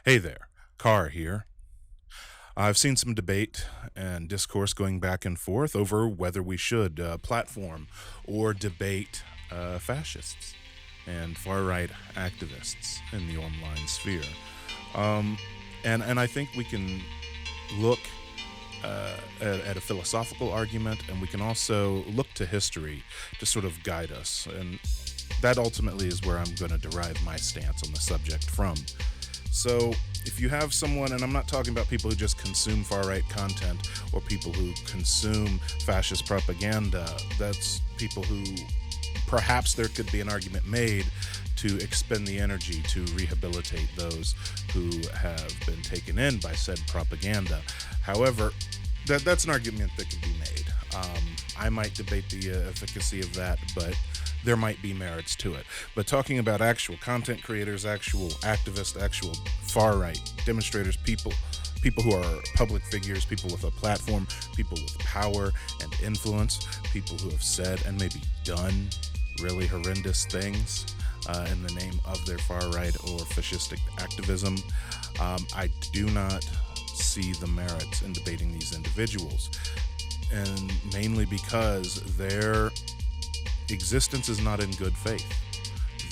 Hey there, Carr here. I've seen some debate and discourse going back and forth over whether we should platform or debate fascists and far right activists in the online sphere. Um, and I think we can look at a philosophical argument, and we can also look to history to sort of guide us. And that ultimately is where I'm going to derive my stance on the subject from. So, if you have someone, and I'm not talking about people who just consume far right content or people who consume fascist propaganda, that's people who perhaps there could be an argument made to expend the energy to rehabilitate those who have been taken in by said propaganda. However, that's an argument that could be made. I might debate the efficacy of that, but there might be merits to it. But talking about actual content creators, actual activists, actual far right demonstrators, people who are public figures, people with a platform, people with power and influence, people who have said and maybe done really horrendous things in the name of their far right or fascistic activism, I do not see the merits in debating these individuals, and mainly because their existence is not in good faith.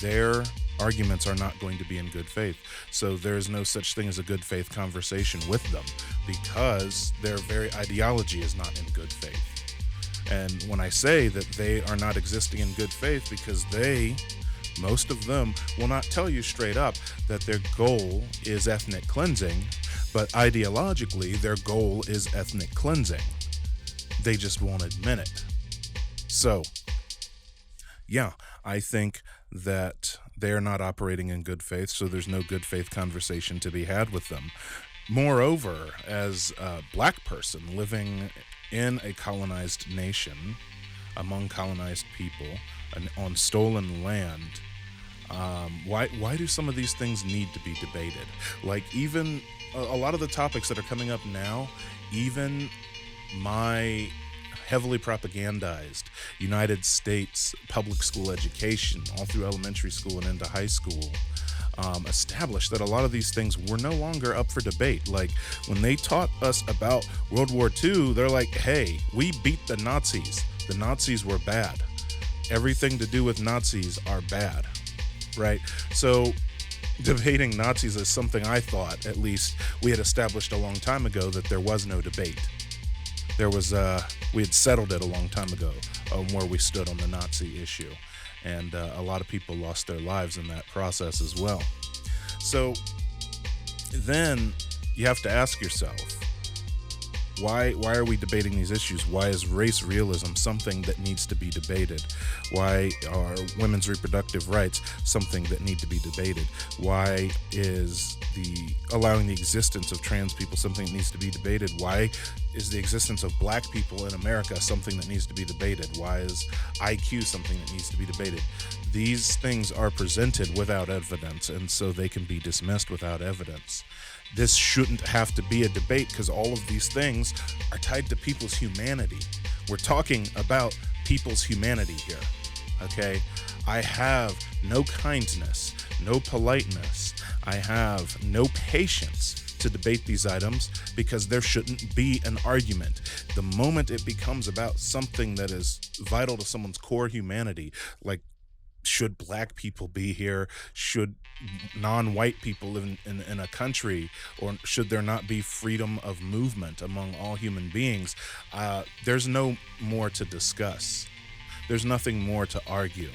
Their arguments are not going to be in good faith. So there's no such thing as a good faith conversation with them because their very ideology is not in good faith. And when I say that they are not existing in good faith, because most of them will not tell you straight up that their goal is ethnic cleansing, but ideologically their goal is ethnic cleansing. They just won't admit it. So, yeah, I think that they are not operating in good faith, so there's no good faith conversation to be had with them. Moreover, as a black person living in a colonized nation, among colonized people, and on stolen land, why do some of these things need to be debated? Like, even a lot of the topics that are coming up now, even my heavily propagandized United States public school education, all through elementary school and into high school, established that a lot of these things were no longer up for debate. Like, when they taught us about World War II, they're like, hey, we beat the Nazis. The Nazis were bad. Everything to do with Nazis are bad, right? So, debating Nazis is something I thought, at least, we had established a long time ago that there was no debate. We had settled it a long time ago where we stood on the Nazi issue, and a lot of people lost their lives in that process as well. So then you have to ask yourself, why are we debating these issues? Why is race realism something that needs to be debated? Why are women's reproductive rights something that need to be debated? Why is the allowing the existence of trans people something that needs to be debated? Why is the existence of black people in America something that needs to be debated? Why is IQ something that needs to be debated? These things are presented without evidence, and so they can be dismissed without evidence. This shouldn't have to be a debate because all of these things are tied to people's humanity. We're talking about people's humanity here, okay? I have no kindness, no politeness. I have no patience to debate these items because there shouldn't be an argument. The moment it becomes about something that is vital to someone's core humanity, like, should black people be here? Should non-white people live in a country? Or should there not be freedom of movement among all human beings? There's no more to discuss. There's nothing more to argue.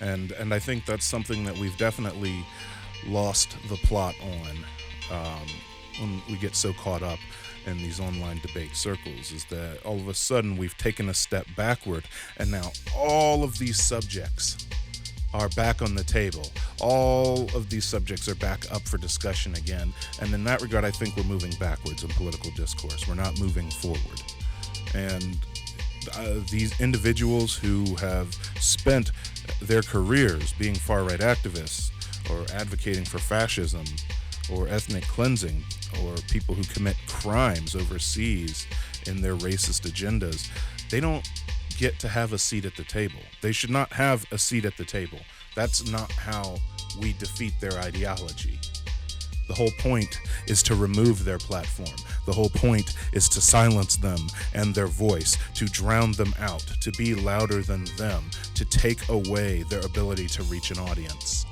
And I think that's something that we've definitely lost the plot on when we get so caught up in these online debate circles, is that all of a sudden we've taken a step backward, and now all of these subjects are back on the table. All of these subjects are back up for discussion again, and in that regard I think we're moving backwards in political discourse. We're not moving forward. And these individuals who have spent their careers being far-right activists or advocating for fascism or ethnic cleansing, or people who commit crimes overseas in their racist agendas, they don't get to have a seat at the table. They should not have a seat at the table. That's not how we defeat their ideology. The whole point is to remove their platform. The whole point is to silence them and their voice, to drown them out, to be louder than them, to take away their ability to reach an audience.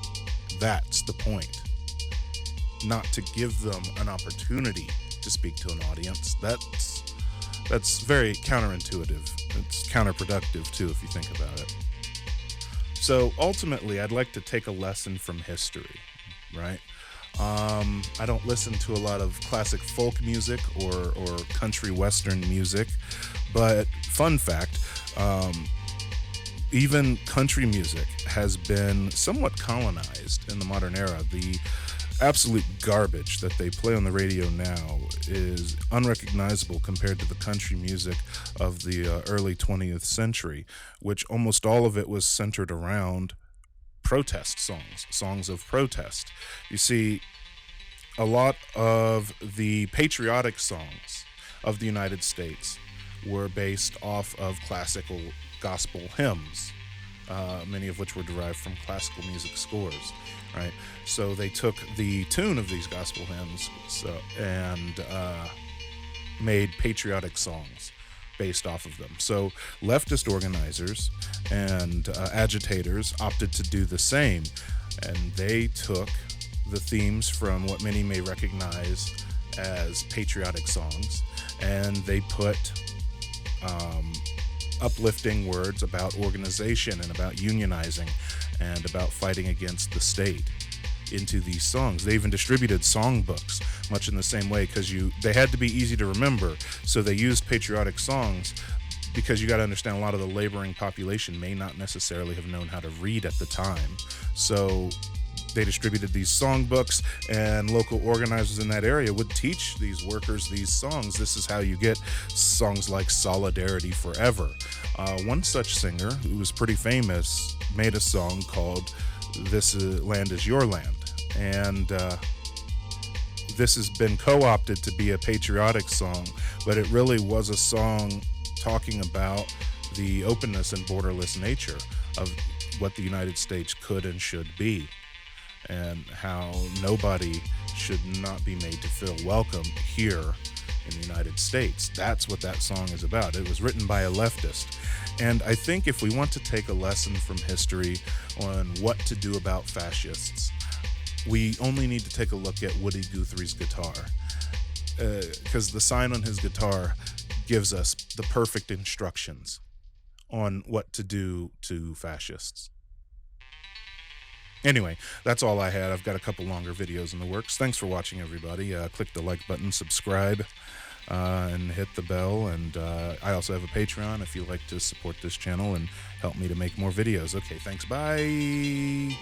That's the point. Not to give them an opportunity to speak to an audience. That's very counterintuitive. It's counterproductive too, if you think about it. So ultimately, I'd like to take a lesson from history, right? I don't listen to a lot of classic folk music or country western music, but fun fact, even country music has been somewhat colonized in the modern era. The absolute garbage that they play on the radio now is unrecognizable compared to the country music of the early 20th century, which almost all of it was centered around protest songs of protest. You see, a lot of the patriotic songs of the United States were based off of classical gospel hymns, many of which were derived from classical music scores, right? So they took the tune of these gospel hymns and made patriotic songs based off of them. So leftist organizers and agitators opted to do the same, and they took the themes from what many may recognize as patriotic songs, and they put uplifting words about organization and about unionizing and about fighting against the state into these songs. They even distributed songbooks much in the same way, because they had to be easy to remember, so they used patriotic songs, because you got to understand a lot of the laboring population may not necessarily have known how to read at the time. So they distributed these songbooks, and local organizers in that area would teach these workers these songs. This is how you get songs like Solidarity Forever. One such singer, who was pretty famous, made a song called This Land Is Your Land. And this has been co-opted to be a patriotic song, but it really was a song talking about the openness and borderless nature of what the United States could and should be, and how nobody should not be made to feel welcome here in the United States. That's what that song is about. It was written by a leftist. And I think if we want to take a lesson from history on what to do about fascists, we only need to take a look at Woody Guthrie's guitar, because the sign on his guitar gives us the perfect instructions on what to do to fascists. Anyway, that's all I had. I've got a couple longer videos in the works. Thanks for watching, everybody. Click the like button, subscribe, and hit the bell. And I also have a Patreon if you'd like to support this channel and help me to make more videos. Okay, thanks. Bye.